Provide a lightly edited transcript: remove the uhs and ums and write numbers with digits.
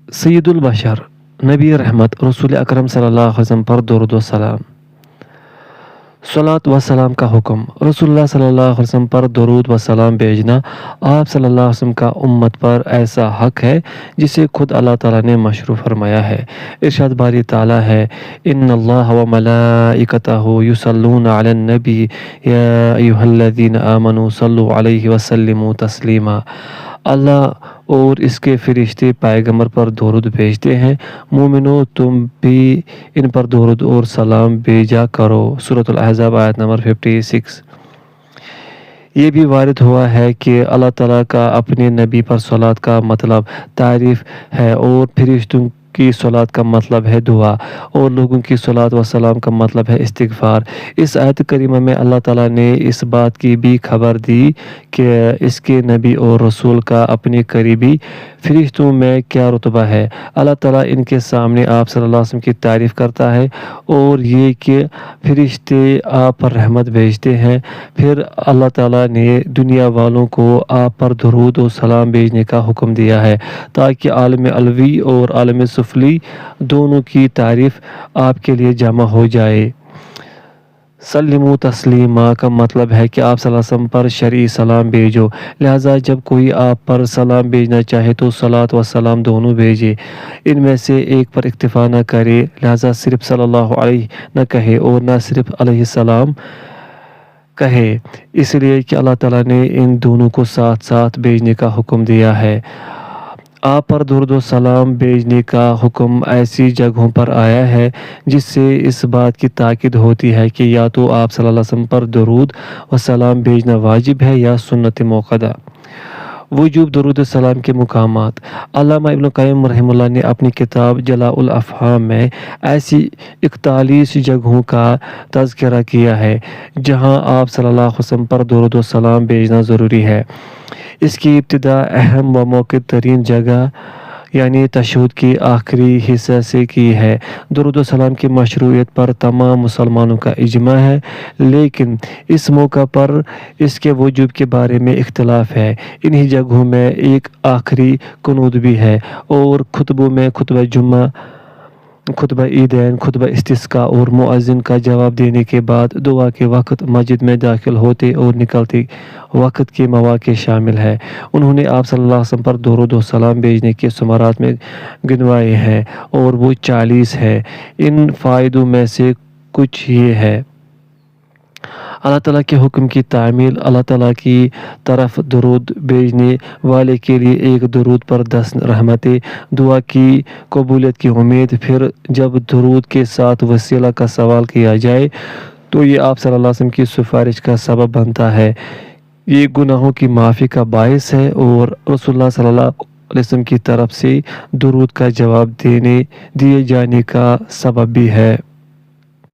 سید البشر نبی رحمت رسول اکرم صلی اللہ علیہ وسلم پر درود و سلام۔ صلاۃ و سلام کا حکم۔ رسول اللہ صلی اللہ علیہ وسلم پر درود و سلام بھیجنا آپ صلی اللہ علیہ وسلم کا امت پر ایسا حق ہے جسے خود اللہ تعالیٰ نے مشروع فرمایا ہے۔ ارشاد باری تعالیٰ ہے، ان اللہ و ملائکتہ یصلون علی النبی یا ایھا الذین آمنوا صلوا علیہ وسلموا تسلیما۔ اللہ اور اس کے فرشتے پیغمبر پر درود بھیجتے ہیں، مومنو تم بھی ان پر درود اور سلام بھیجا کرو۔ سورۃ الاحزاب آیت نمبر 56۔ یہ بھی وارد ہوا ہے کہ اللہ تعالیٰ کا اپنے نبی پر صلاۃ کا مطلب تعریف ہے اور فرشتوں کی صلاۃ کا مطلب ہے دعا اور لوگوں کی صلاۃ و سلام کا مطلب ہے استغفار۔ اس آیت کریمہ میں اللہ تعالیٰ نے اس بات کی بھی خبر دی کہ اس کے نبی اور رسول کا اپنے قریبی فرشتوں میں کیا رتبہ ہے۔ اللہ تعالیٰ ان کے سامنے آپ صلی اللہ علیہ وسلم کی تعریف کرتا ہے اور یہ کہ فرشتے آپ پر رحمت بھیجتے ہیں۔ پھر اللہ تعالیٰ نے دنیا والوں کو آپ پر درود و سلام بھیجنے کا حکم دیا ہے تاکہ عالم علوی اور عالم سفلی دونوں کی تعریف آپ کے لیے جمع ہو جائے۔ سلموا تسلیما کا مطلب ہے کہ آپ صلی اللہ علیہ وسلم پر شرعی سلام بھیجو، لہٰذا جب کوئی آپ پر سلام بھیجنا چاہے تو صلاۃ و سلام دونوں بھیجے، ان میں سے ایک پر اکتفا نہ کرے، لہٰذا صرف صلی اللہ علیہ نہ کہے اور نہ صرف علیہ السلام کہے، اس لیے کہ اللہ تعالیٰ نے ان دونوں کو ساتھ ساتھ بھیجنے کا حکم دیا ہے۔ آپ پر درود و سلام بھیجنے کا حکم ایسی جگہوں پر آیا ہے جس سے اس بات کی تاکید ہوتی ہے کہ یا تو آپ صلی اللہ علیہ وسلم پر درود و سلام بھیجنا واجب ہے یا سنت موقدہ۔ وجوب درود و سلام کے مقامات۔ علامہ ابن قیم رحمہ اللہ نے اپنی کتاب جلاء الافہام میں ایسی 41 جگہوں کا تذکرہ کیا ہے جہاں آپ صلی اللہ علیہ وسلم پر درود و سلام بھیجنا ضروری ہے۔ اس کی ابتدا اہم و موقع ترین جگہ یعنی تشہد کے آخری حصے سے کی ہے۔ درود و سلام کی مشروعیت پر تمام مسلمانوں کا اجماع ہے، لیکن اس موقع پر اس کے وجوب کے بارے میں اختلاف ہے۔ انہی جگہوں میں ایک آخری قنوت بھی ہے اور خطبوں میں خطبہ جمعہ، خطبہ عیدین، خطبہ استسقاء اور مؤذن کا جواب دینے کے بعد دعا کے وقت، مسجد میں داخل ہوتے اور نکلتے وقت کے مواقع شامل ہے۔ انہوں نے آپ صلی اللہ علیہ وسلم پر درود و سلام بھیجنے کے ثمرات میں گنوائے ہیں اور وہ 40 ہیں۔ ان فائدوں میں سے کچھ یہ ہے: اللہ تعالیٰ کے حکم کی تعمیل، اللہ تعالیٰ کی طرف درود بھیجنے والے کے لیے ایک درود پر 10 رحمتیں، دعا کی قبولیت کی امید۔ پھر جب درود کے ساتھ وسیلہ کا سوال کیا جائے تو یہ آپ صلی اللہ علیہ وسلم کی سفارش کا سبب بنتا ہے، یہ گناہوں کی معافی کا باعث ہے اور رسول اللہ صلی اللہ علیہ وسلم کی طرف سے درود کا جواب دیے جانے کا سبب بھی ہے۔